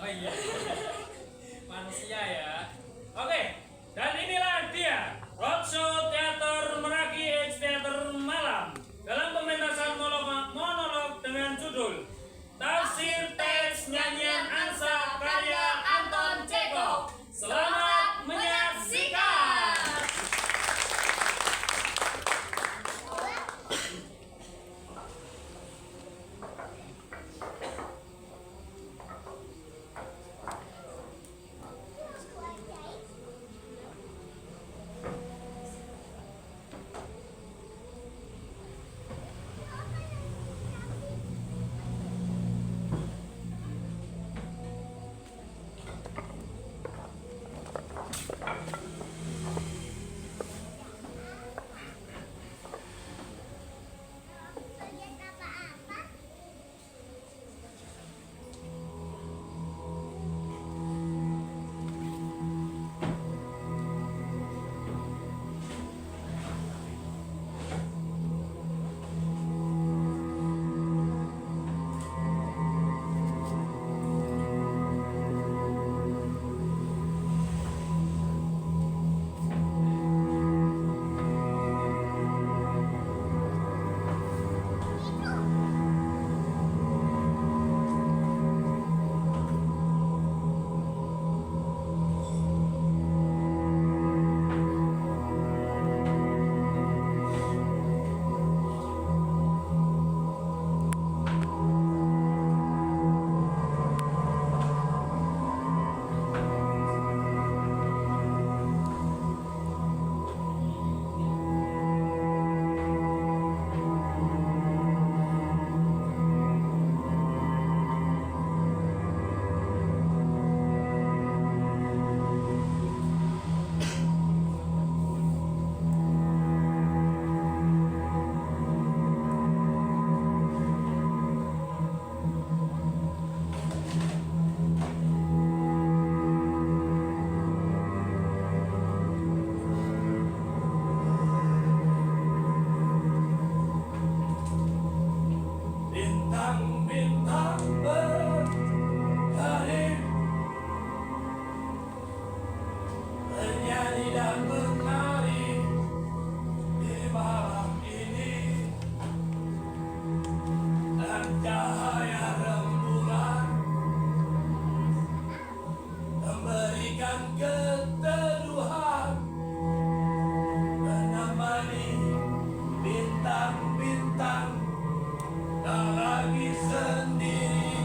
iya. Manusia ya. Oke, dan inilah dia Roadshow Teater Meraki X Teater Malam dalam pementasan monolog dengan judul Tafsir Teks Nyanyian Angsa karya Anton Cekov. Selamat menyaksikan. Bintang-bintang berkedip, bernyanyi dan menari di malam ini, dan cahaya rembulan memberikan keteduhan, menemani bintang-bintang tak lagi sendiri,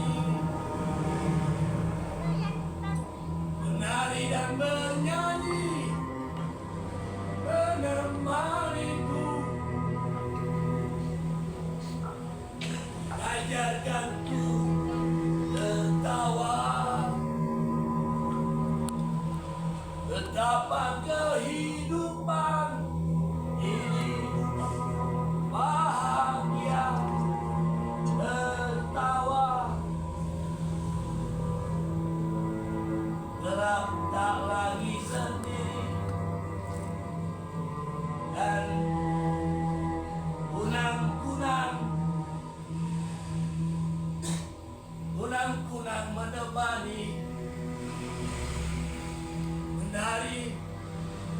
menari dan bernyanyi, menemaniku, ajarkanku tertawa, betapa kehidupan ini bahagia. Tertawa, gelap tak lagi sendiri, dan kunang-kunang menemani, menari,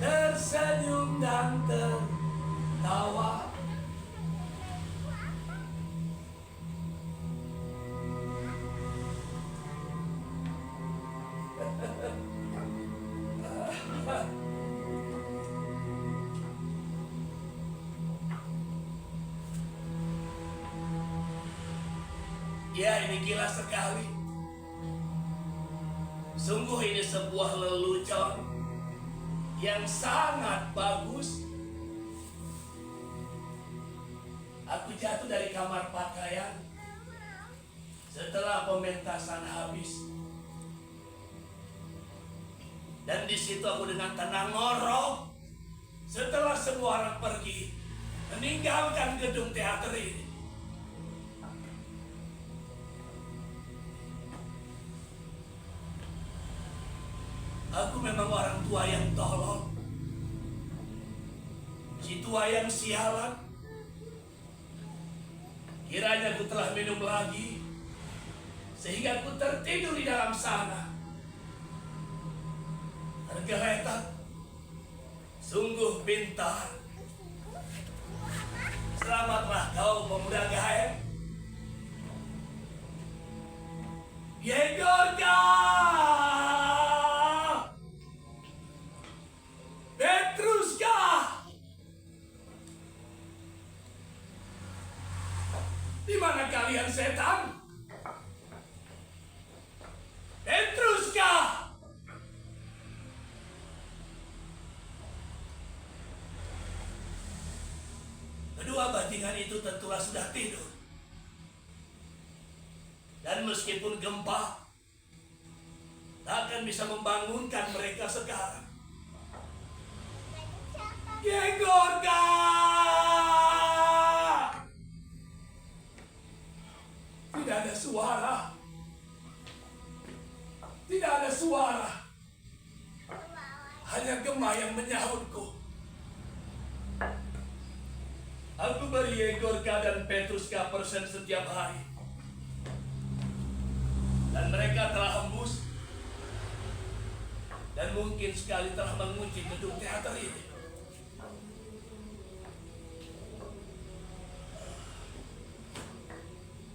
tersenyum dan tertawa. Ya, ini gila sekali. Sungguh ini sebuah lelucon yang sangat bagus. Aku jatuh dari kamar pakaian setelah pementasan habis. Dan di situ aku dengan tenang ngorok setelah semua orang pergi meninggalkan gedung teater ini. Aku memang orang tua yang tolol, si tua yang sialan. Kiranya aku telah minum lagi sehingga ku tertidur di dalam sana. Tergeletak, sungguh pintar. Selamatlah kau pemuda gaib. Yegorka! Petruska! Di mana kalian setan? Petruska! Kedua bajingan itu tentulah sudah tidur. Dan meskipun gempa, takkan bisa membangunkan mereka sekarang. Yegorka! Tidak ada suara. Tidak ada suara. Hanya gema yang menyahutku. Aku beri Yegorka dan Petruska persen setiap hari. Dan mereka telah hembus dan mungkin sekali telah mengunci gedung teater ini.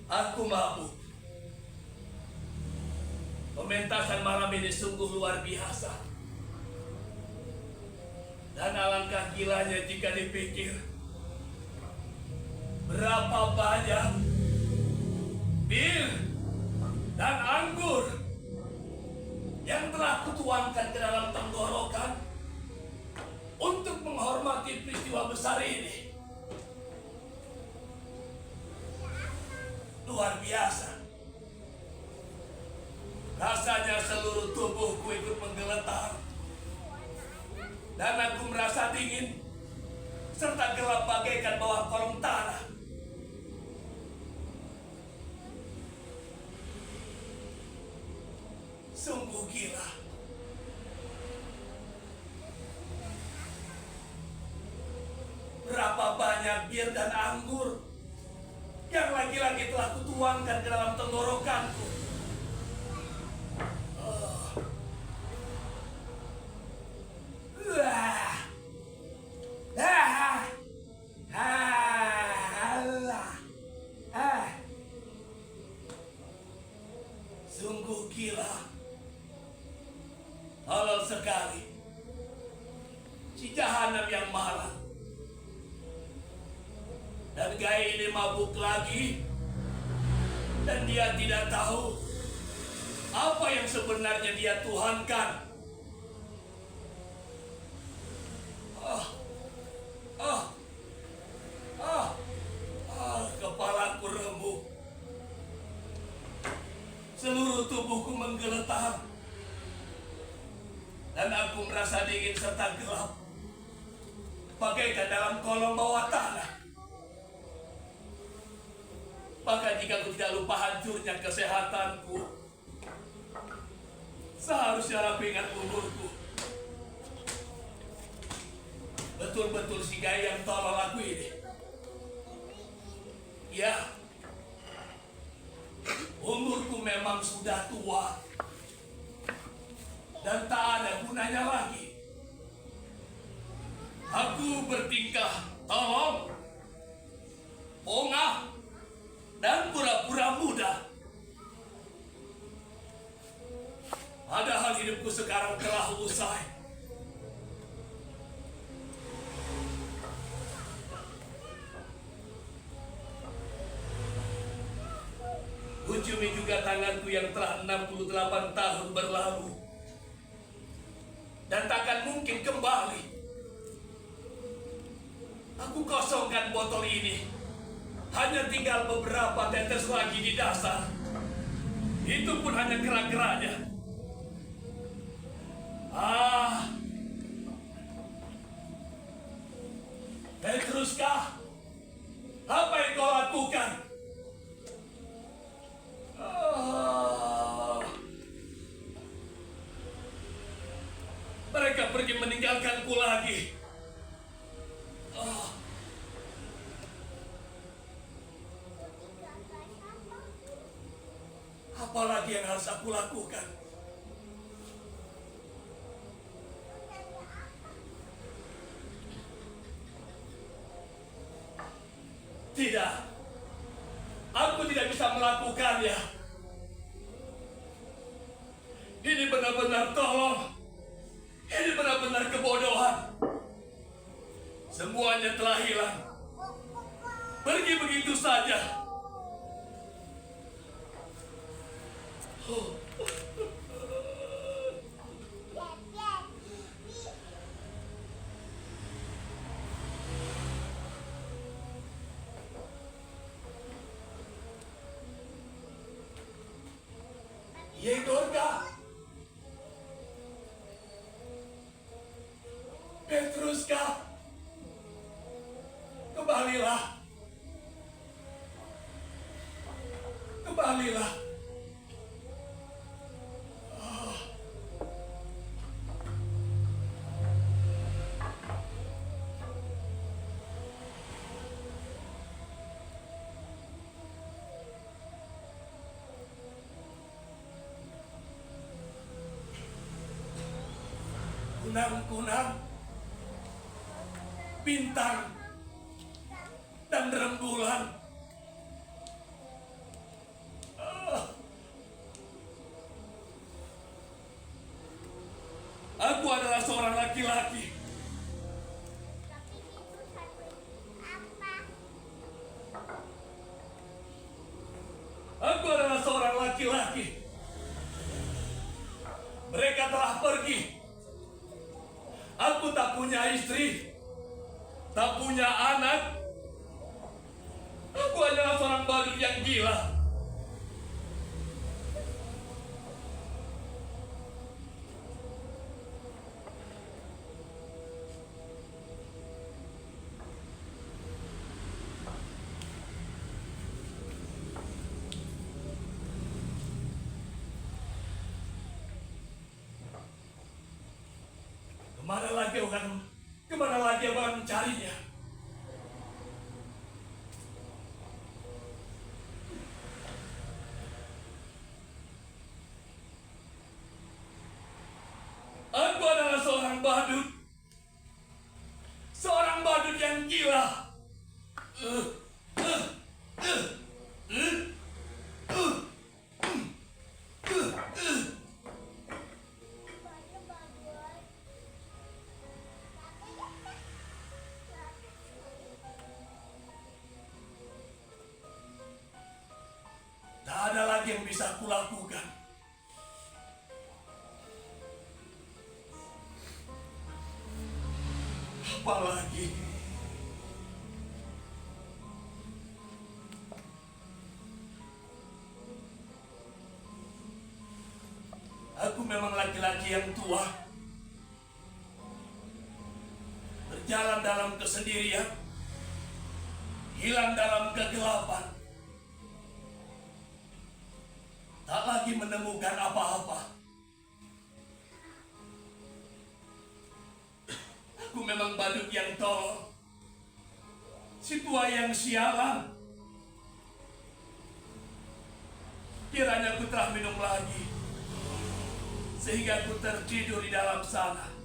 Aku mabuk. Pementasan malam ini sungguh luar biasa. Dan alangkah gilanya jika dipikir berapa banyak bir dan anggur yang telah kutuangkan ke dalam tenggorokan untuk menghormati peristiwa besar ini. Luar biasa. Rasanya seluruh tubuhku ikut menggeletar. Dan aku merasa dingin serta gelap bagaikan bawah kolong tanah. Sungguh gila. Berapa banyak bir dan anggur yang lagi-lagi telah kutuangkan ke dalam tenggorokanku. Sungguh gila. Halal sekali. Si jahanam yang marah. Dan gaya ini mabuk lagi. Dan dia tidak tahu apa yang sebenarnya dia tuhankan. Kepalaku remuk. Seluruh tubuhku menggeletar. Dan aku merasa dingin serta gelap. Bagaikan dalam kolong bawah tanah. Maka jika aku tidak lupa hancurnya kesehatanku, seharusnya aku ingat umurku. Betul-betul si gaya yang tolol aku ini. Ya, umurku memang sudah tua. Dan tak ada gunanya lagi. Aku bertingkah tolong, pongah, dan pura-pura muda. Padahal hidupku sekarang telah usai. Kunjungi juga tanganku yang telah 68 tahun berlalu. Dan takkan mungkin kembali. Aku kosongkan botol ini. Hanya tinggal beberapa tetes lagi di dasar. Itu pun hanya gerak-geraknya. Petruska, apa yang kau lakukan? Mereka pergi meninggalkanku lagi. Apa harus aku lakukan. Tidak, aku tidak bisa melakukannya. Ini benar-benar tolong. Ini benar-benar kebodohan. Semuanya telah hilang. Pergi begitu saja. Oh. Yegorka, Petruska, kembalilah, kembalilah. Kunang-kunang, bintang, dan rembulan. Aku adalah seorang laki-laki. Aku adalah seorang laki-laki. Mereka telah pergi. Aku tak punya istri, tak punya anak. Aku hanyalah seorang badut yang gila. Kemana lagi orang mencarinya? Aku adalah seorang badut yang gila. Tak ada lagi yang bisa aku lakukan. Apalagi aku memang laki-laki yang tua, berjalan dalam kesendirian, hilang dalam kegelapan, tak lagi menemukan apa-apa. Aku memang badut yang tolol, si tua yang sialan. Kiranya aku telah minum lagi, sehingga aku tertidur di dalam sana.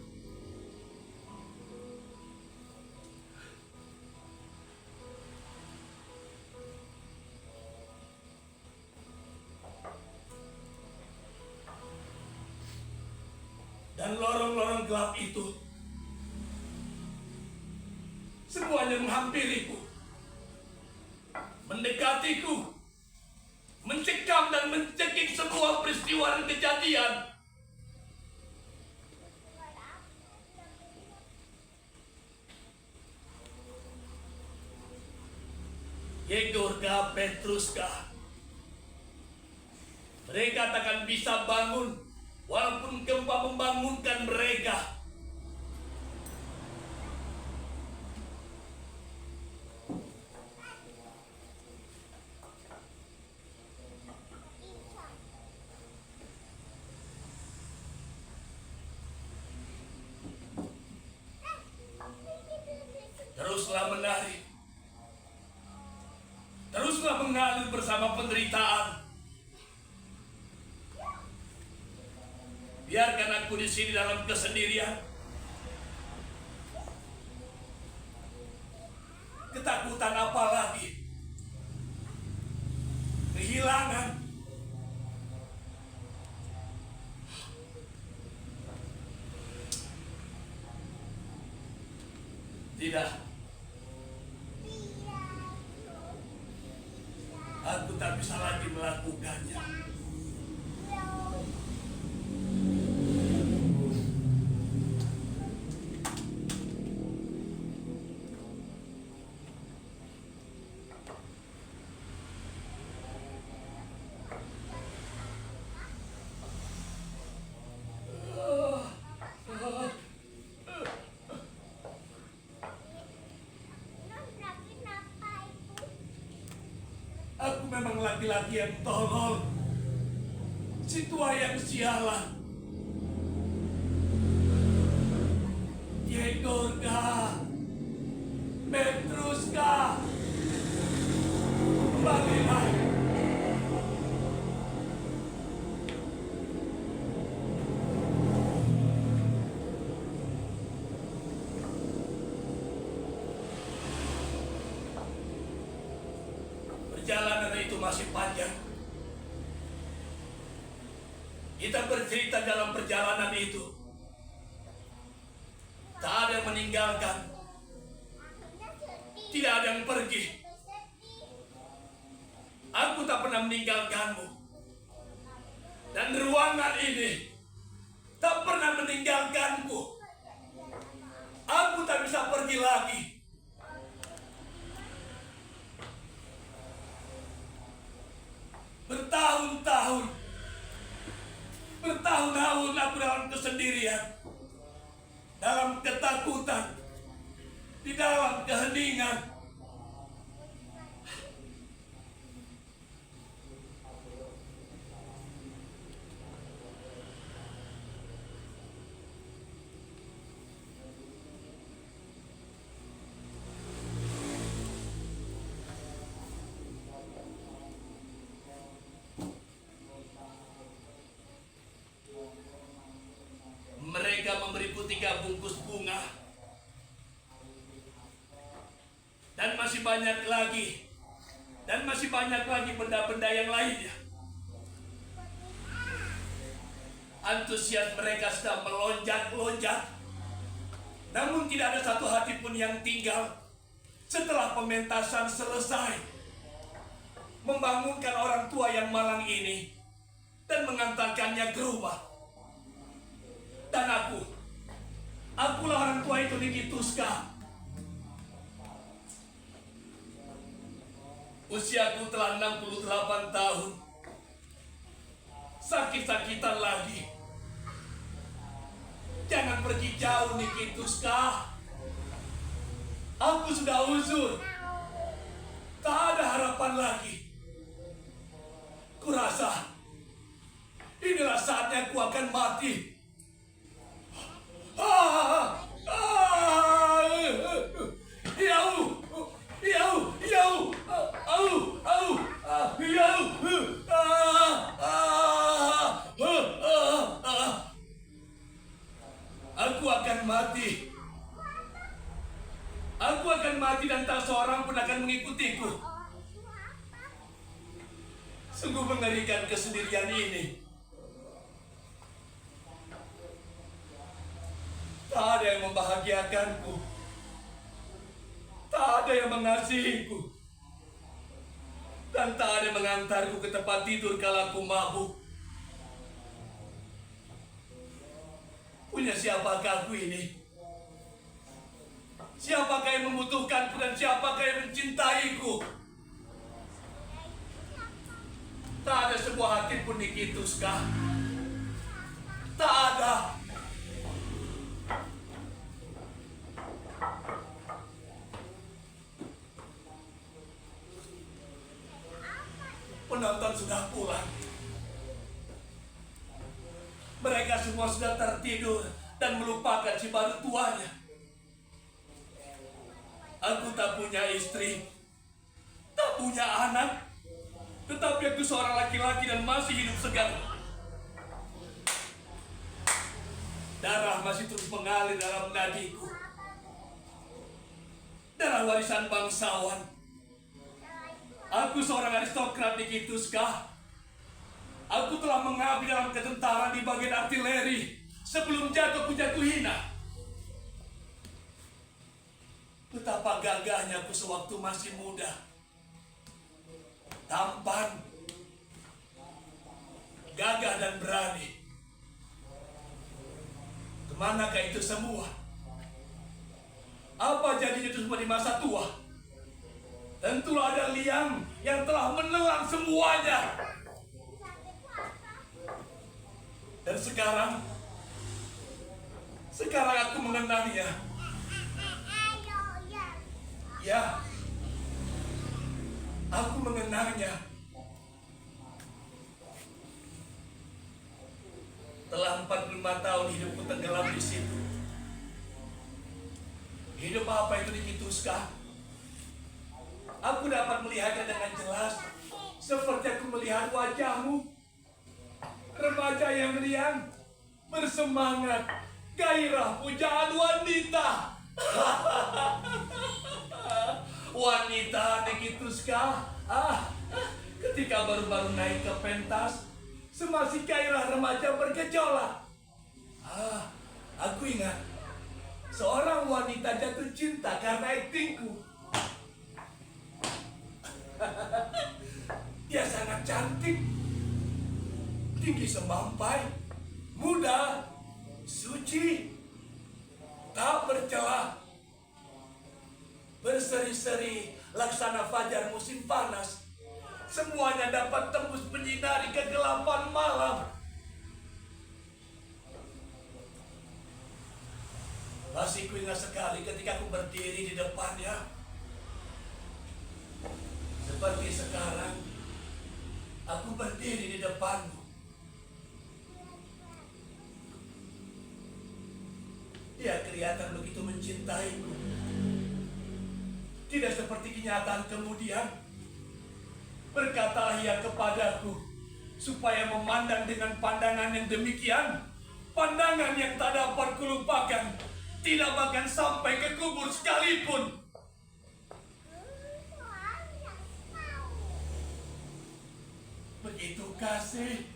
Dan lorong-lorong gelap itu semuanya menghampiriku, mendekatiku, mencekam dan mencekik semua peristiwa dan kejadian. Yegorka, Petruska, mereka takkan bisa bangun walaupun gempa membangunkan mereka. Teruslah menari, teruslah mengalir bersama penderitaan. Biarkan aku di sini dalam kesendirian. Ketakutan apa lagi? Kehilangan. Tidak. Aku tak bisa lagi melakukannya. Aku memang laki-laki yang tolol. Si tua yang sialan. Yegorka. Petruska. Bagaimana? Perjalanan itu masih panjang. Kita bercerita dalam perjalanan itu. Tak ada yang meninggalkan. Tidak ada yang pergi. Aku tak pernah meninggalkanmu. Dan ruangan ini tak pernah meninggalkanku. Aku tak bisa pergi lagi. Bertahun-tahun aku dalam kesendirian, dalam ketakutan, di dalam keheningan. Mereka memberiku 3 bungkus bunga. Dan masih banyak lagi. Dan masih banyak lagi benda-benda yang lainnya. Antusias mereka sudah melonjak-lonjak. Namun tidak ada satu hati pun yang tinggal setelah pementasan selesai. Membangunkan orang tua yang malang ini dan mengantarkannya ke rumah. Dan akulah orang tua itu, Nikituska. Usiaku telah 68 tahun. Sakit-sakitan lagi. Jangan pergi jauh, Nikituska. Aku sudah uzur. Tak ada harapan lagi. Kurasa inilah saatnya aku akan mati. Aku akan mati. Aku akan mati dan tak seorang pun akan mengikutiku. Sungguh mengerikan kesendirian ini. Tak ada yang membahagiakanku. Tak ada yang mengasihiku. Dan tak ada yang mengantarku ke tempat tidur kala aku mabuk. Punya siapakah aku ini? Siapakah yang membutuhkanku dan siapakah yang mencintaiku? Tak ada sebuah hati pun, Nikituska. Tak ada. Penonton sudah pulang. Mereka semua sudah tertidur dan melupakan si baru tuanya. Aku tak punya istri, tak punya anak, tetapi aku seorang laki-laki dan masih hidup segar. Darah masih terus mengalir dalam nadiku. Darah warisan bangsawan. Aku seorang aristokrat Nikituska. Aku telah mengabdi dalam ketentaraan di bagian artileri sebelum jatuh hina. Betapa gagahnya aku sewaktu masih muda. Tampan, gagah dan berani. Kemanakah itu semua? Apa jadinya itu semua di masa tua? Tentulah ada liang yang telah menelan semuanya. Dan sekarang aku mengenangnya. Ya, aku mengenangnya. Telah 45 tahun hidupku tenggelam di situ. Hidup apa itu Nikituska? Aku dapat melihatnya dengan jelas, seperti aku melihat wajahmu. Remaja yang riang, bersemangat, gairah pujaan wanita. Wanita Nikituska. Ketika baru-baru naik ke pentas, semasih gairah remaja bergejolak. Aku ingat, seorang wanita jatuh cinta karena aktingku. Dia sangat cantik, tinggi semampai, muda, suci, tak bercela, berseri-seri laksana fajar musim panas. Semuanya dapat tembus menyinari kegelapan malam. Masih kuingat sekali ketika aku berdiri di depannya. Seperti sekarang, aku berdiri di depanmu. Dia kelihatan begitu mencintaiku. Tidak seperti kenyataan kemudian. Berkatalah ia kepadaku, supaya memandang dengan pandangan yang demikian, pandangan yang tak dapat kulupakan, tidak bahkan sampai ke kubur sekalipun. Begitu kasih,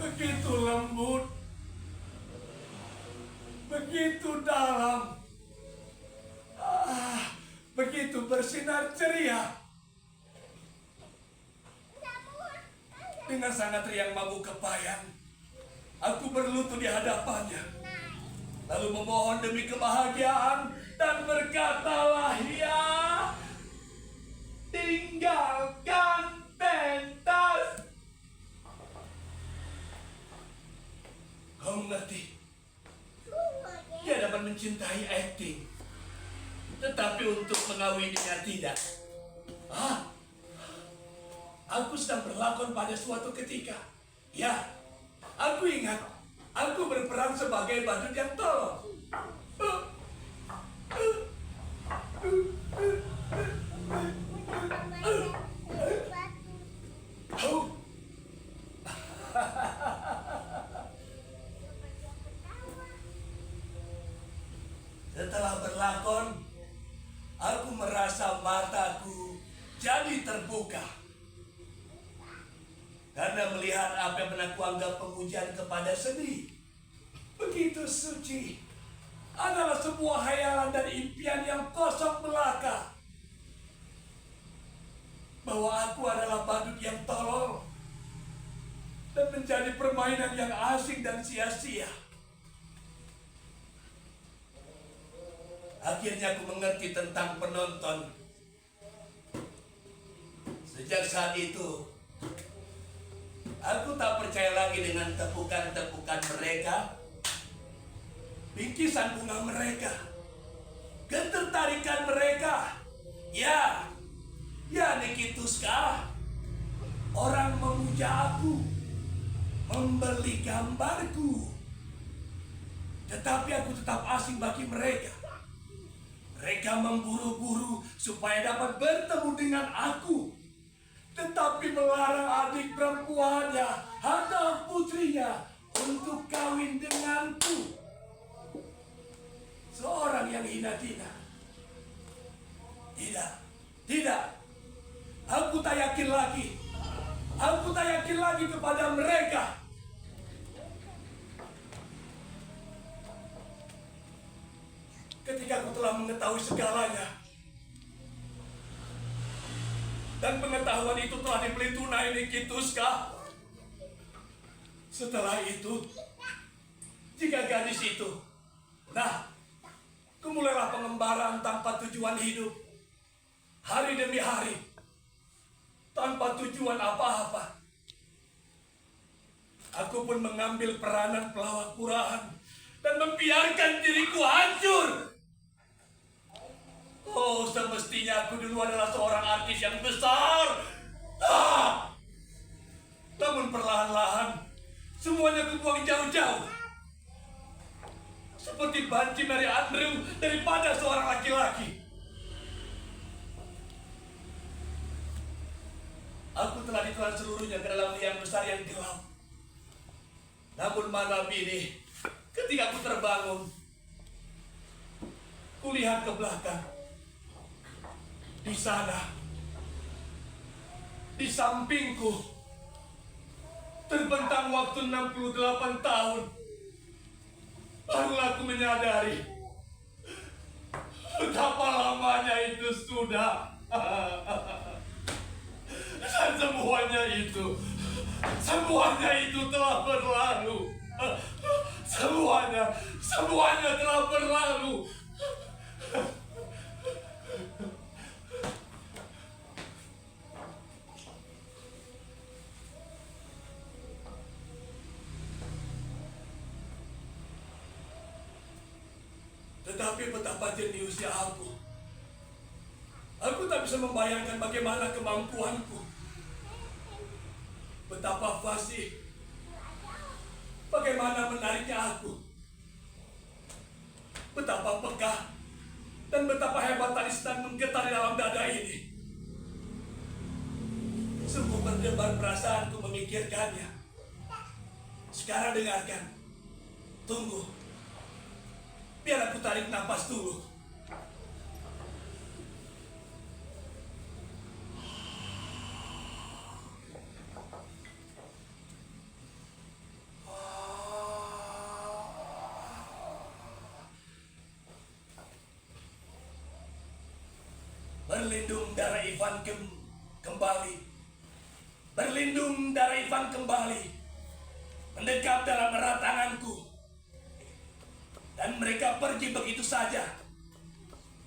begitu lembut, begitu dalam, begitu bersinar ceria. Dengan sangat riang mabuk kepayang, aku berlutut di hadapannya, lalu memohon demi kebahagiaan dan berkatalah, ya, tinggalkan pentas. Kau mengerti? Dia dapat mencintai akting, tetapi untuk mengawininya tidak. Aku sedang berlakon pada suatu ketika. Ya, aku ingat, aku berperan sebagai badut yang tolol. Setelah berlakon, aku merasa mataku jadi terbuka. Karena melihat apa yang pernah kuanggap pemujian kepada seni, begitu suci, adalah sebuah hayalan dan impian yang kosong belaka. Bahwa aku adalah badut yang tolol dan menjadi permainan yang asing dan sia-sia. Akhirnya aku mengerti tentang penonton. Sejak saat itu, aku tak percaya lagi dengan tepukan-tepukan mereka, bingkisan bunga mereka, ketertarikan mereka. Ya Nikituska, orang memuja aku, membeli gambarku, tetapi aku tetap asing bagi mereka. Mereka memburu-buru supaya dapat bertemu dengan aku, tetapi melarang adik perempuannya atau putrinya untuk kawin denganku. Seorang yang hina Dina. Tidak, tidak. Aku tak yakin lagi. Aku tak yakin lagi kepada mereka. Ketika aku telah mengetahui segalanya, dan pengetahuan itu telah dibeli tunai Nikituska. Setelah itu, jika gadis itu, nah, kumulailah pengembaraan tanpa tujuan hidup, hari demi hari, tanpa tujuan apa-apa. Aku pun mengambil peranan pelawak kurahan dan membiarkan diriku hancur. Oh, semestinya aku dulu adalah seorang artis yang besar. Namun perlahan-lahan, semuanya kubuang jauh-jauh. Seperti banci Mary Andrew daripada seorang laki-laki. Aku telah ditelan seluruhnya ke dalam liang besar yang gelap. Namun malam ini, ketika aku terbangun, kulihat ke belakang. Di sana, di sampingku, terbentang waktu 68 tahun. Barulah aku menyadari betapa lamanya itu sudah. Dan semuanya itu telah berlalu. Semuanya telah berlalu. Tetapi betapa jeniusnya aku. Aku tak bisa membayangkan bagaimana kemampuanku. Betapa fasih. Bagaimana menariknya aku. Betapa peka. Dan betapa hebat tadi sedang menggetar di dalam dada ini. Sungguh berdebar perasaanku memikirkannya. Sekarang dengarkan. Tunggu. Biar aku tarik napas dulu. Berlindung darah Ivan kembali. Berlindung darah Ivan kembali. Mendekap dalam erat tanganku. Dan mereka pergi begitu saja.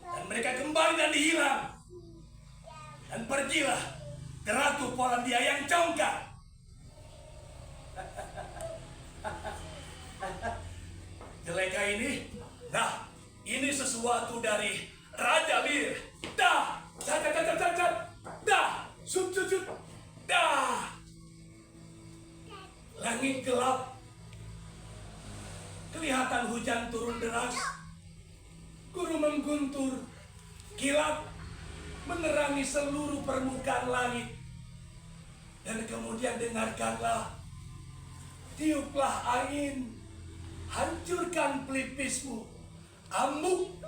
Dan mereka kembali dan hilang. Dan pergilah ke Ratu Polandia yang congkak. Jeleka ini? Nah, ini sesuatu dari Raja Lear. Dah! Dah! Sut! Dah! Langit gelap. Kelihatan hujan turun deras. Guru mengguntur. Kilat menerangi seluruh permukaan langit. Dan kemudian dengarkanlah. Tiuplah angin. Hancurkan pelipismu. Amuk.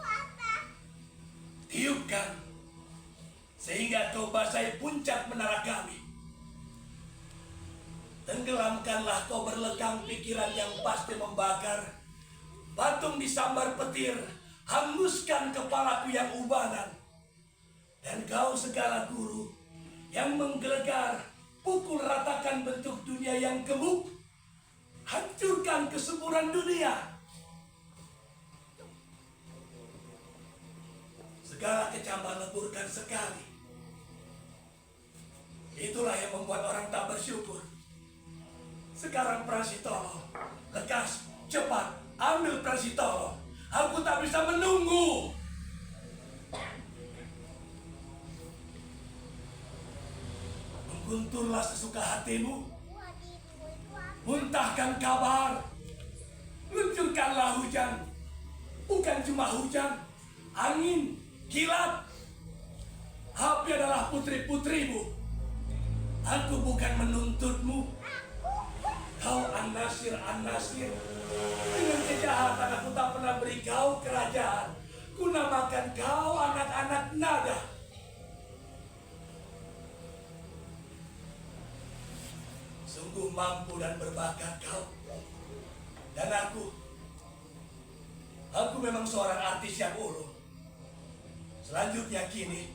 Tiupkan. Sehingga kau basahi puncak menara kami. Tenggelamkanlah kau berlekang pikiran yang pasti membakar. Patung disambar petir. Hanguskan kepalaku yang ubanan. Dan kau segala guru yang menggelegar. Pukul ratakan bentuk dunia yang gemuk. Hancurkan kesuburan dunia. Segala kecaman leburkan sekali. Itulah yang membuat orang tak bersyukur. Sekarang Prasitolo, lekas, cepat, ambil Prasitolo. Aku tak bisa menunggu. Menggunturlah sesuka hatimu. Muntahkan kabar. Luncurkanlah hujan. Bukan cuma hujan, angin, kilat. Api adalah putri-putrimu. Aku bukan menuntutmu. Kau An-Nasir, An-Nasir. Dengan kejahatan aku tak pernah beri kau kerajaan. Ku namakan kau anak-anak nada. Sungguh mampu dan berbakat kau. Dan aku memang seorang artis yang ulung. Selanjutnya ini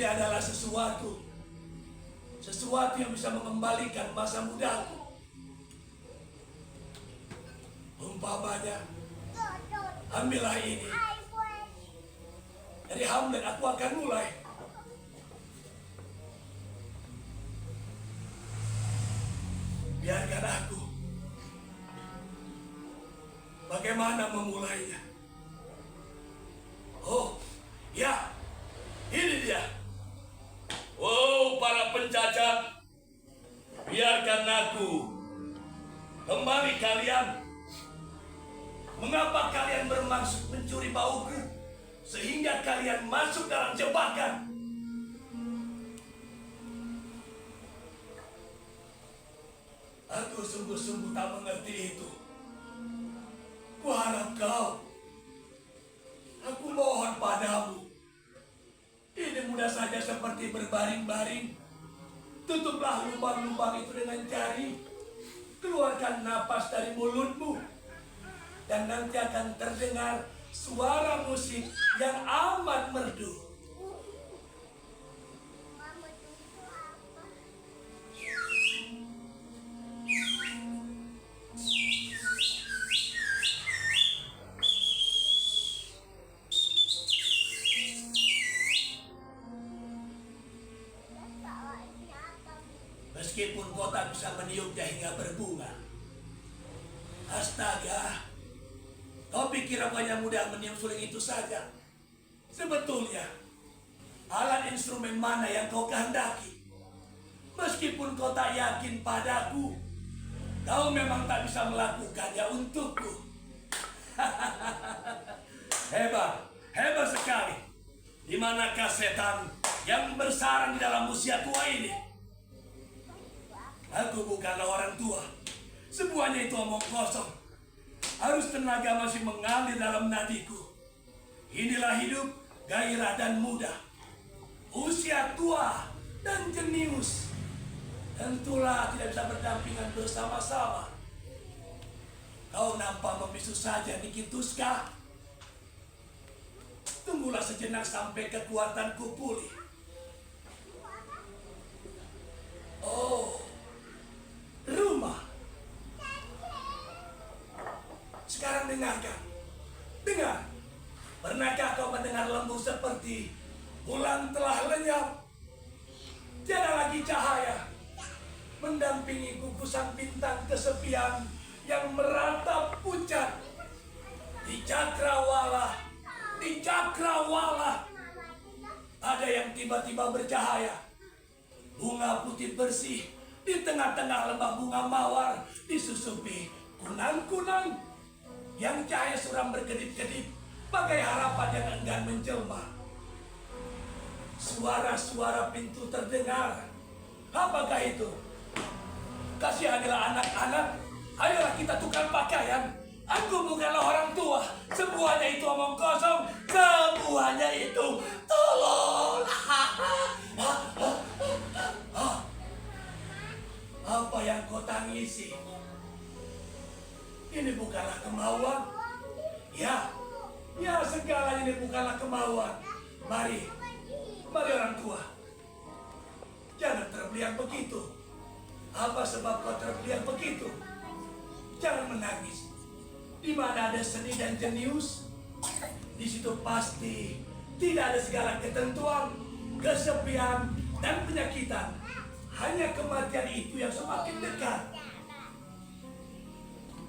adalah sesuatu yang bisa mengembalikan masa mudaku. Umpamanya, ambillah ini. Dari Hamlet aku akan mulai. Biarkan aku. Bagaimana memulainya? Oh, ya. Ini dia. Oh, para pencacat. Biarkan aku. Kembali kalian. Mengapa kalian bermaksud mencuri bauku? Sehingga kalian masuk dalam jebakan. Aku sungguh-sungguh tak mengerti itu. Kuharap kau. Aku mohon padamu. Ini mudah saja seperti berbaring-baring. Tutuplah lubang-lubang itu dengan jari. Keluarkan napas dari mulutmu. Dan nanti akan terdengar suara musik yang amat merdu. Meskipun kau tak bisa meniupnya hingga berbunga. Astaga, kau pikir aku hanya mudah meniup suling itu saja? Sebetulnya, alat instrumen mana yang kau kehendaki? Meskipun kau tak yakin padaku, kau memang tak bisa melakukannya untukku. Hebat sekali. Di manakah setan yang bersarang di dalam usia tua ini? Aku bukanlah orang tua. Semuanya itu omong kosong. Harus tenaga masih mengalir dalam nadiku. Inilah hidup, gairah dan muda. Usia tua dan jenius. Tentulah tidak bisa berdampingan bersama-sama. Kau nampak membisu saja, Niki Tuska. Tunggulah sejenak sampai kekuatanku pulih. Oh, rumah. Sekarang dengarkan. Dengar. Pernahkah kau mendengar lembu seperti bulan telah lenyap? Tiada lagi cahaya. Mendampingi gugusan bintang kesepian yang meratap pucat. Di cakrawala. Ada yang tiba-tiba bercahaya. Bunga putih bersih di tengah-tengah lembah bunga mawar disusupi kunang-kunang yang cahaya suram berkedip-kedip bagai harapan yang enggan menjelma. Suara-suara pintu terdengar. Apakah itu? Kasihanilah anak-anak. Ayolah kita tukar pakaian. Aku bukanlah orang tua. Semuanya itu omong kosong. Semuanya itu tolong. Apa yang kau tangisi? Ini bukanlah kemauan. Ya, segalanya ini bukanlah kemauan. Mari orang tua. Jangan terbliak begitu. Apa sebab kau terbliak begitu? Jangan menangis. Di mana ada seni dan jenius, di situ pasti tidak ada segala ketentuan, kesepian, dan penyakitan. Hanya kematian itu yang semakin dekat.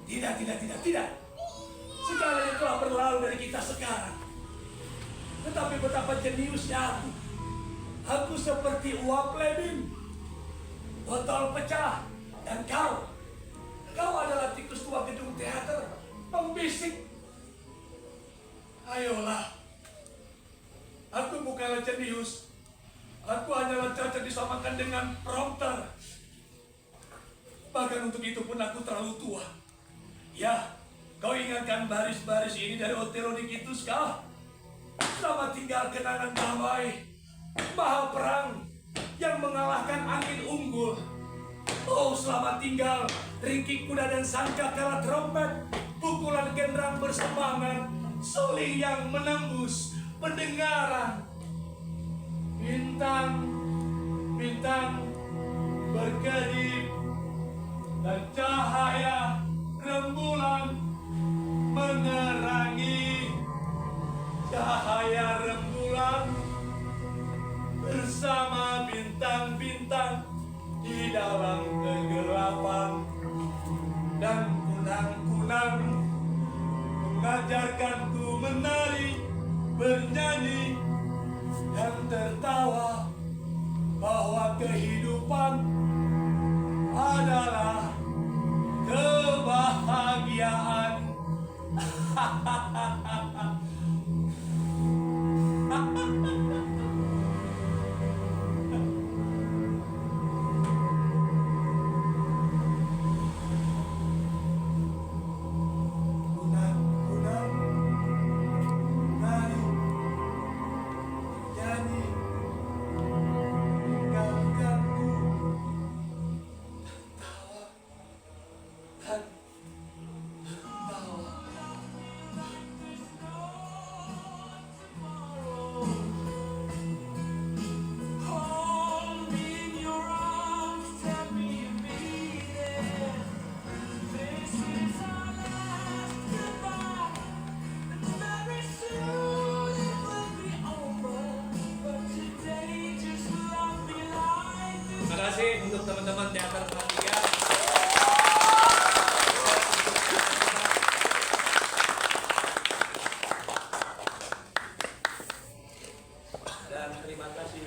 Tidak. Segalanya telah berlalu dari kita sekarang. Tetapi betapa jeniusnya aku. Aku seperti uap lebin, botol pecah, dan kau adalah tikus tua gedung teater, pembisik. Ayolah, aku bukanlah jenius. Aku hanyalah cacat disamakan dengan prompter. Bahkan bahkan untuk itu pun aku terlalu tua. Ya, kau ingatkan baris-baris ini dari Otelo Nikitus kah? Selamat tinggal kenangan damai, maha perang yang mengalahkan angin unggul. Oh, selamat tinggal ringkik kuda dan sangkakala trompet, pukulan genderang bersemangat, suling yang menembus pendengaran. Bintang, bintang berkedip dan cahaya rembulan menerangi. Cahaya rembulan bersama bintang-bintang di dalam kegelapan, dan kunang-kunang mengajarkanku menari, bernyanyi, dan tertawa bahwa kehidupan adalah kebahagiaan. Kunang-kunang menari, nyanyi, meninggalkanku tertawa dan tertawa. Hold me in your arms, tell me you mean it. This is our last goodbye, and very soon it will be over. But today, just love me like this. Terima kasih untuk teman-teman teater Pratika. Dan terima kasih